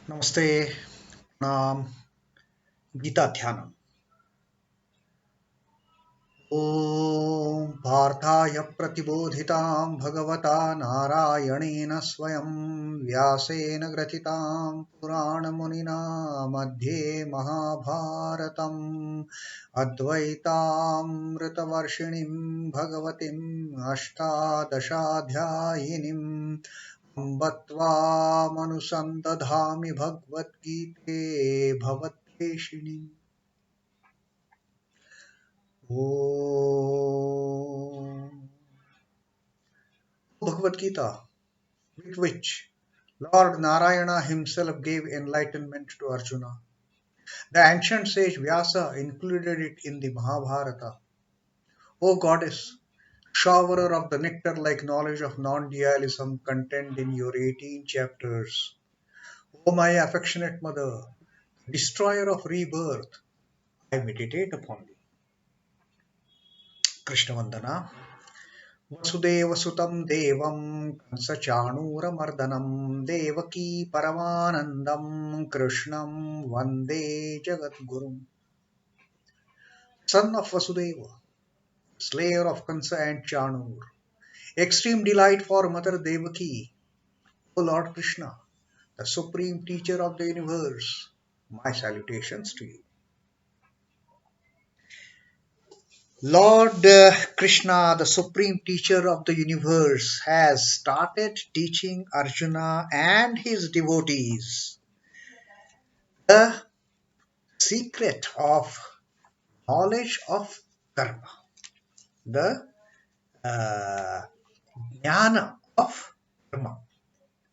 Namaste. Nam Gita Dhyanam. ॐ पार्थाय प्रतिबोधितां भगवता नारायणेन स्वयं व्यासेन ग्रथितां पुराणमुनिना मध्ये महाभारतम् अद्वैतामृतवर्षिणीं भगवतीम् अष्टादशाध्यायिनीम् अम्ब त्वामनुसन्दधामि भगवद्गीते भवद्वेषिणीम् Om. Bhagavad Gita, with which Lord Narayana himself gave enlightenment to Arjuna. The ancient sage Vyasa included it in the Mahabharata. O goddess, showerer of the nectar-like knowledge of non-dualism contained in your 18 chapters. O my affectionate mother, destroyer of rebirth, I meditate upon thee. Krishna Vandana. वसुदेवसुतं देवं कंसचाणूरमर्दनं देवकी परमानन्दं कृष्णं वन्दे जगद्गुरुम्. Son of Vasudeva, slayer of Kansa and Chanur, extreme delight for Mother Devaki, O Lord Krishna, the supreme teacher of the universe, my salutations to you. Lord Krishna, the supreme teacher of the universe, has started teaching Arjuna and his devotees the secret of knowledge of karma, the jnana of karma,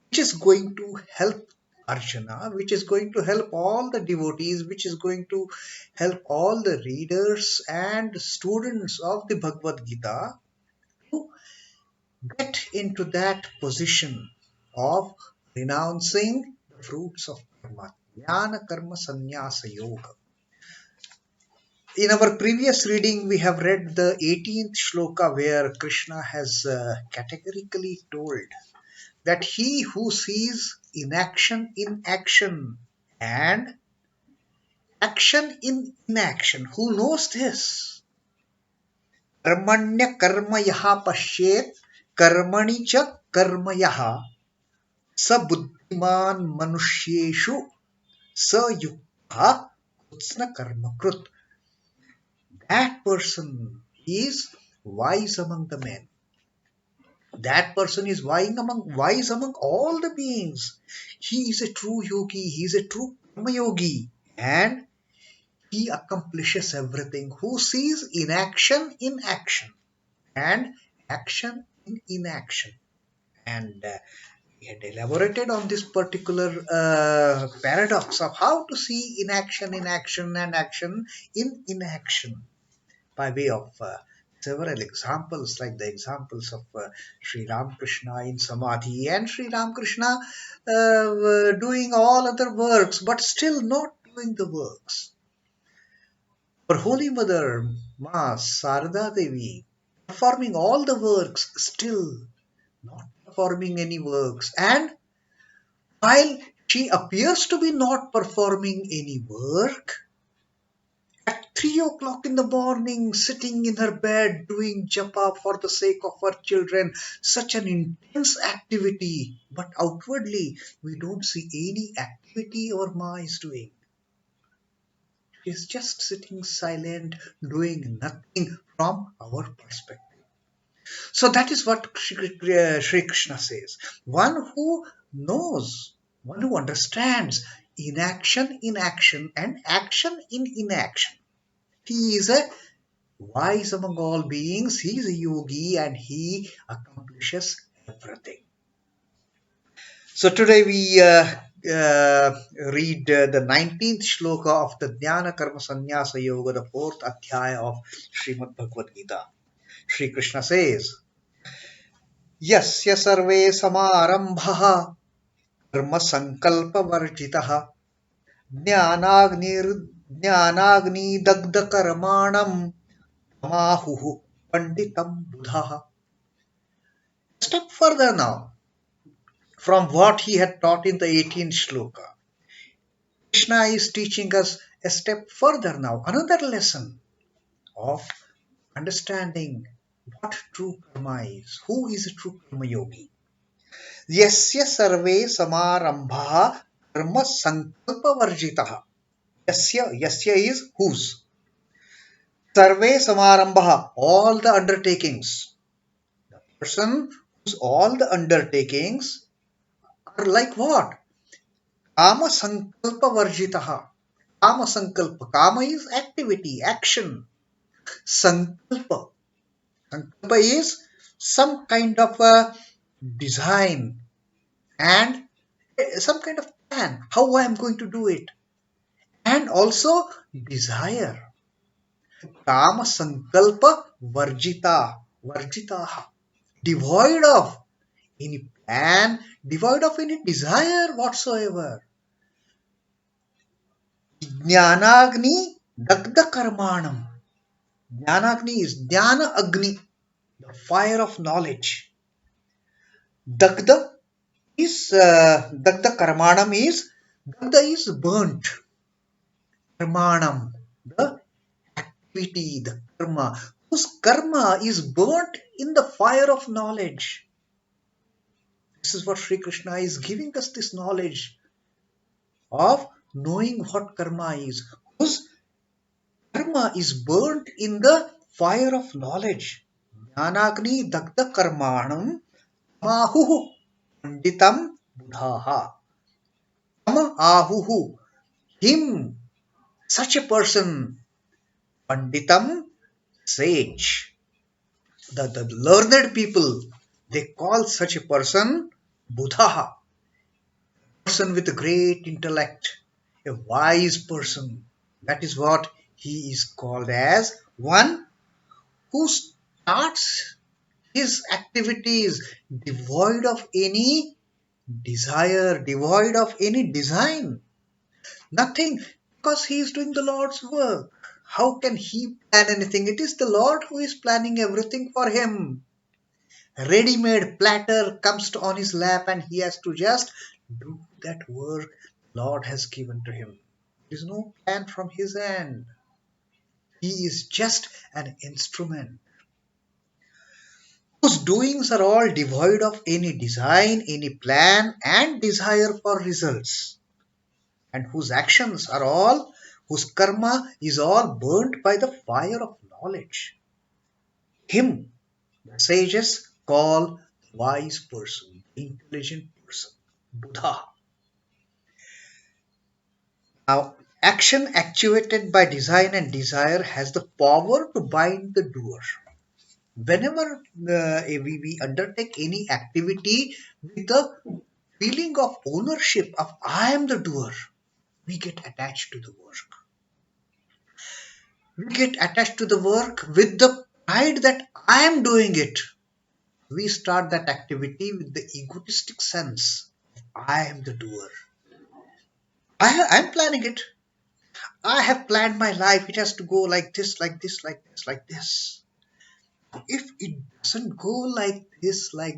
which is going to help Arjuna, which is going to help all the devotees, which is going to help all the readers and students of the Bhagavad Gita to get into that position of renouncing the fruits of karma. Jnana karma sannyasa yoga. In our previous reading, we have read the 18th shloka where Krishna has categorically told that he who sees inaction in action and action in inaction, who knows this, karmanya karma yaha pashyet karmani cha karma yaha sa buddhiman manusyeshu sa yukta kutsna karma krut. That person is wise among the men. That person is wise among all the beings. He is a true yogi. He is a true karma yogi. And he accomplishes everything. Who sees inaction in action and action in inaction. And we had elaborated on this particular paradox of how to see inaction in action and action in inaction by way of several examples, like the examples of Sri Ramakrishna in Samadhi and Sri Ramakrishna doing all other works but still not doing the works. Our Holy Mother, Ma Sarada Devi, performing all the works, still not performing any works. And while she appears to be not performing any work, at 3 o'clock in the morning, sitting in her bed doing japa for the sake of her children, such an intense activity, but outwardly we don't see any activity our Ma is doing. She is just sitting silent, doing nothing from our perspective. So that is what Shri Krishna says. One who knows, one who understands inaction in action and action in inaction. He is a wise among all beings. He is a yogi and he accomplishes everything. So today we read the 19th shloka of the Jnana Karma Sannyasa Yoga, the 4th adhyaya of Srimad Bhagavad Gita. Sri Krishna says, yasya sarve samārambhāḥ kāma-saṅkalpa-varjitāḥ jñānāgni-dagdha-karmāṇaṁ āhuḥ paṇḍitaṁ budhāḥ. Step further now from what he had taught in the 18th shloka. Krishna is teaching us a step further now, another lesson of understanding what true karma is. Who is a true karma yogi? Yasya sarve samārambhāḥ kāma-saṅkalpa-varjitāḥ. Yasya is whose. Sarve samārambhāḥ, all the undertakings. The person whose all the undertakings are like what? Kāma-saṅkalpa-varjitāḥ. Kāma-saṅkalpa. Kāma is activity, action. Saṅkalpa. Saṅkalpa is some kind of a design and some kind of plan, how I am going to do it. And also desire. Kāma-saṅkalpa-varjitāḥ. Devoid of any plan, devoid of any desire whatsoever. jñānāgni-dagdha-karmāṇaṁ. Jnana-agni is jnana-agni, the fire of knowledge. Dagdha is dagdha-karmāṇaṁ is, dagdha is burnt. Karmāṇaṁ, the activity, the karma, whose karma is burnt in the fire of knowledge. This is what Sri Krishna is giving us, this knowledge of knowing what karma is, whose karma is burnt in the fire of knowledge. jñānāgni-dagdha-karmāṇaṁ āhuḥ paṇḍitaṁ budhāḥ. āhuḥ, him, such a person, paṇḍitaṁ, sage. The learned people, they call such a person budhāḥ, person with a great intellect, a wise person. That is what he is called as, one who starts his activities devoid of any desire, devoid of any design. Nothing, because he is doing the Lord's work. How can he plan anything? It is the Lord who is planning everything for him. Ready-made platter comes on his lap and he has to just do that work Lord has given to him. There is no plan from his end. He is just an instrument whose doings are all devoid of any design, any plan and desire for results, and whose actions are all, whose karma is all burnt by the fire of knowledge. Him the sages call wise person, intelligent person, Buddha. Now, action actuated by design and desire has the power to bind the doer. Whenever we undertake any activity with the feeling of ownership of I am the doer, we get attached to the work. We get attached to the work with the pride that I am doing it. We start that activity with the egotistic sense. I am the doer. I am planning it. I have planned my life. It has to go like this, like this, like this, like this. If it doesn't go like this, till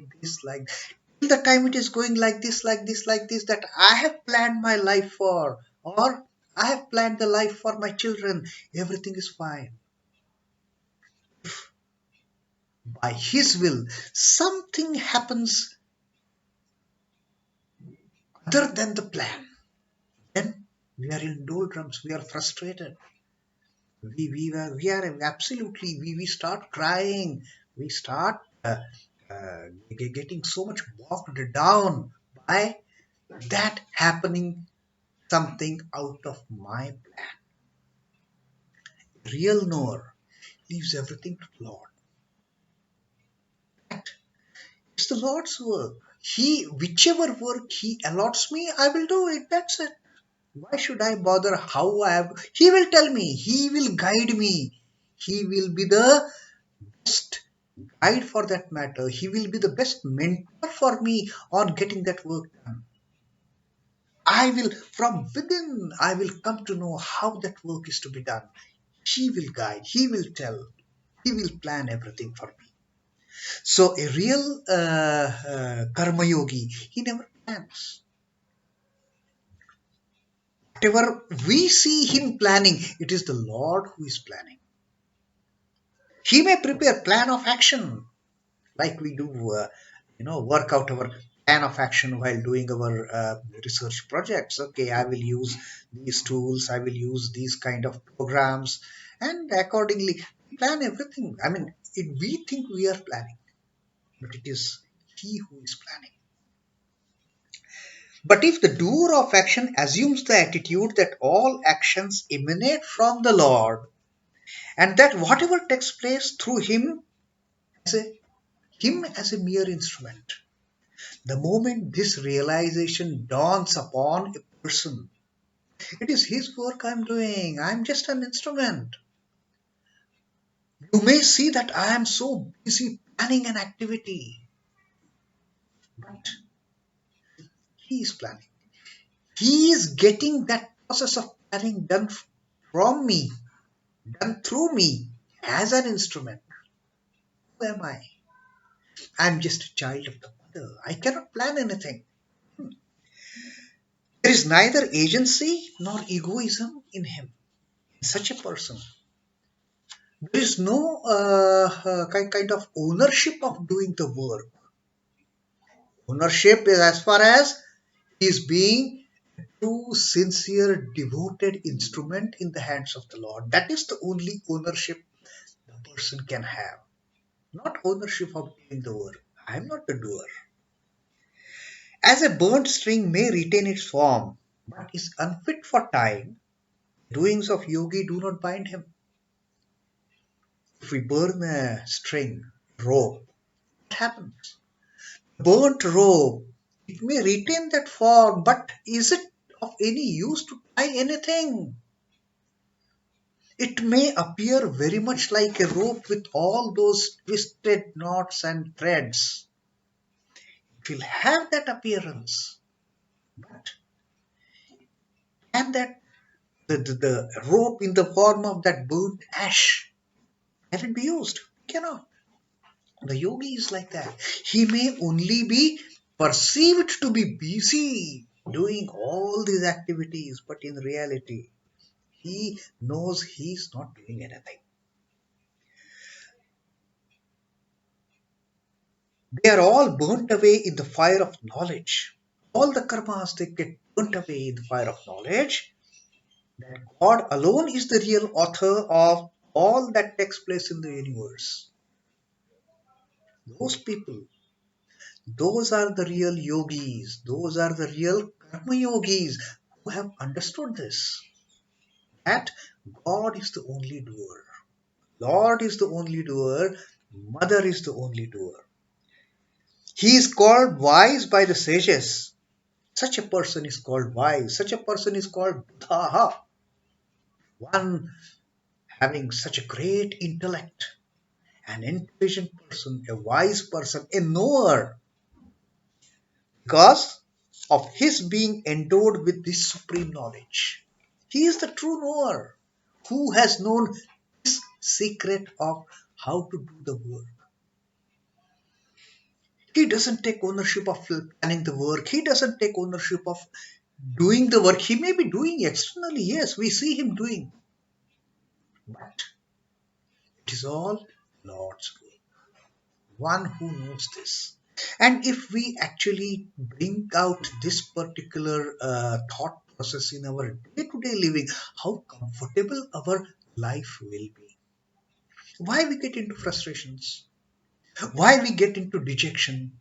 the time it is going like this, like this, like this, that I have planned my life for, or I have planned the life for my children, everything is fine. If by His will something happens other than the plan, then we are in doldrums, we are frustrated. We are absolutely, we start crying, we start getting so much bogged down by that happening something out of my plan. Real knower leaves everything to the Lord. It's the Lord's work. Whichever work He allots me, I will do it. That's it. Why should I bother how I have? He will tell me. He will guide me. He will be the best guide for that matter. He will be the best mentor for me on getting that work done. From within, I will come to know how that work is to be done. He will guide. He will tell. He will plan everything for me. So a real karma yogi, he never plans. Whatever we see him planning, it is the Lord who is planning. He may prepare plan of action, like we do, work out our plan of action while doing our research projects. Okay, I will use these tools, I will use these kind of programs, and accordingly plan everything. I mean, we think we are planning, but it is He who is planning. But if the doer of action assumes the attitude that all actions emanate from the Lord, and that whatever takes place through as a, him as a mere instrument, the moment this realization dawns upon a person, it is his work I'm doing, I'm just an instrument. You may see that I am so busy planning an activity, but he is planning. He is getting that process of planning done from me, done through me as an instrument. Who am I? I'm just a child of the mother. I cannot plan anything. There is neither agency nor egoism in him. In such a person, there is no kind of ownership of doing the work. Ownership is as far as he is being a true, sincere, devoted instrument in the hands of the Lord. That is the only ownership the person can have. Not ownership of doing the work. I am not the doer. As a burnt string may retain its form, but is unfit for tying, doings of yogi do not bind him. If we burn a string, rope, what happens? Burnt rope, it may retain that form, but is it of any use to tie anything? It may appear very much like a rope with all those twisted knots and threads. It will have that appearance, but can that the rope in the form of that burnt ash, can it be used? Cannot. The yogi is like that. He may only be perceived to be busy doing all these activities, but in reality, he knows he is not doing anything. They are all burnt away in the fire of knowledge. All the karmas, they get burnt away in the fire of knowledge. That God alone is the real author of all that takes place in the universe. Those people, those are the real yogis. Those are the real karma yogis who have understood this. That God is the only doer. Lord is the only doer. Mother is the only doer. He is called wise by the sages. Such a person is called wise. Such a person is called budhāḥ. One having such a great intellect, an intelligent person, a wise person, a knower, because of his being endowed with this supreme knowledge. He is the true knower who has known this secret of how to do the work. He doesn't take ownership of planning the work. He doesn't take ownership of doing the work. He may be doing externally, yes, we see him doing, but it is all Lord's will. One who knows this. And if we actually bring out this particular thought process in our day-to-day living, how comfortable our life will be. Why we get into frustrations? Why we get into dejection?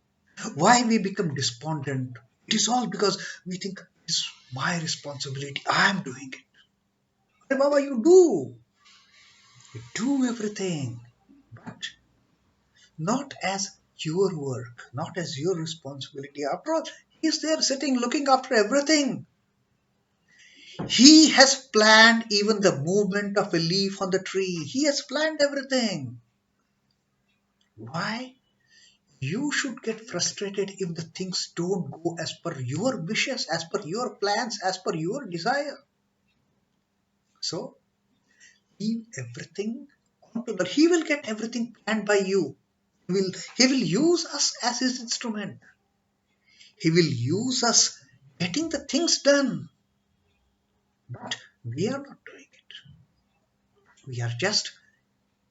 Why we become despondent? It is all because we think it's my responsibility. I am doing it. Hey, Baba, you do. You do everything, but not as your work, not as your responsibility. After all, he's there sitting looking after everything. He has planned even the movement of a leaf on the tree. He has planned everything. Why? You should get frustrated if the things don't go as per your wishes, as per your plans, as per your desire. So, leave everything onto the. He will get everything planned by you. He will use us as his instrument. He will use us getting the things done. But we are not doing it. We are just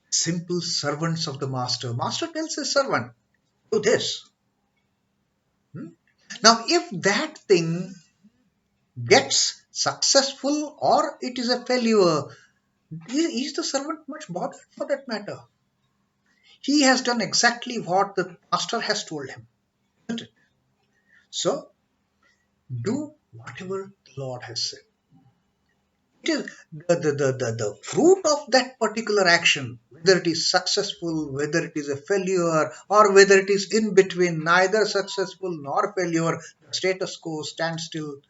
simple servants of the master. Master tells his servant, do this. Now, if that thing gets successful or it is a failure, is the servant much bothered for that matter? He has done exactly what the master has told him, isn't it? So, do whatever the Lord has said. It is the fruit of that particular action, whether it is successful, whether it is a failure, or whether it is in between, neither successful nor failure, the status quo stands still.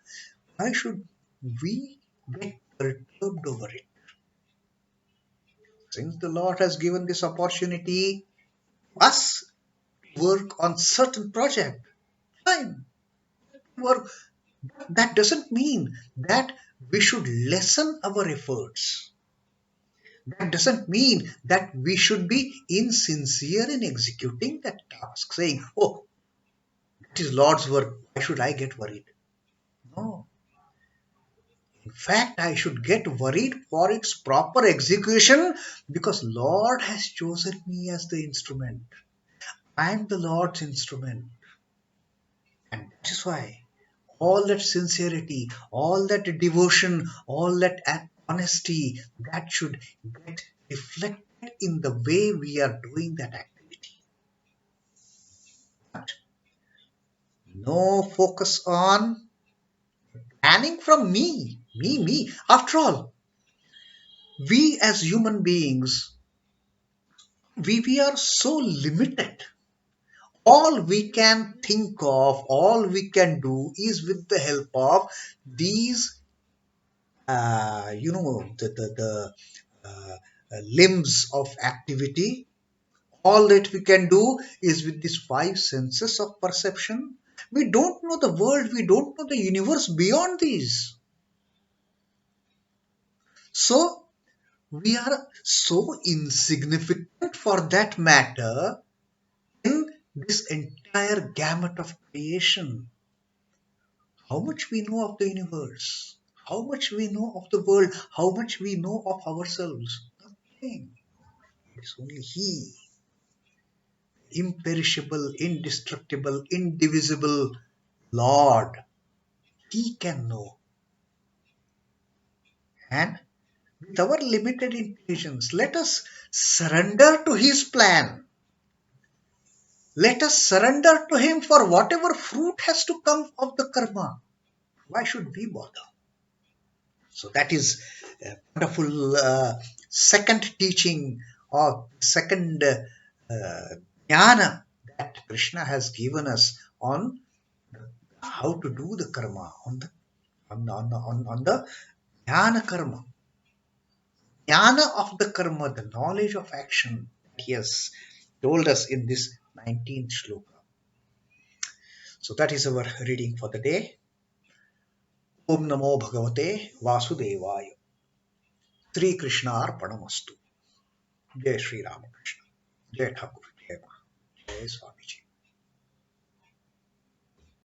Why should we get perturbed over it? Since the Lord has given this opportunity to us to work on certain project, fine, work. That doesn't mean that we should lessen our efforts. That doesn't mean that we should be insincere in executing that task, saying, oh, it is Lord's work, why should I get worried? No. In fact, I should get worried for its proper execution because Lord has chosen me as the instrument. I am the Lord's instrument. And that is why all that sincerity, all that devotion, all that honesty, that should get reflected in the way we are doing that activity. But no focus on planning from me. After all, we as human beings, we are so limited. All we can think of, all we can do is with the help of these, the limbs of activity. All that we can do is with these five senses of perception. We don't know the world, we don't know the universe beyond these. So, we are so insignificant for that matter in this entire gamut of creation. How much we know of the universe, how much we know of the world, how much we know of ourselves. Nothing. It's only He, imperishable, indestructible, indivisible Lord. He can know. And with our limited intelligence, let us surrender to His plan. Let us surrender to Him for whatever fruit has to come of the karma. Why should we bother? So that is a wonderful second teaching or second jnana that Krishna has given us on how to do the karma, on the jnana karma. Jnana of the karma, the knowledge of action that He has told us in this 19th shloka. So that is our reading for the day. Om Namo Bhagavate Vasudevaya. Sri Krishna Arpanamastu. Jai Sri Ramakrishna. Jai Thakur. Jai Ma. Jai Swamiji.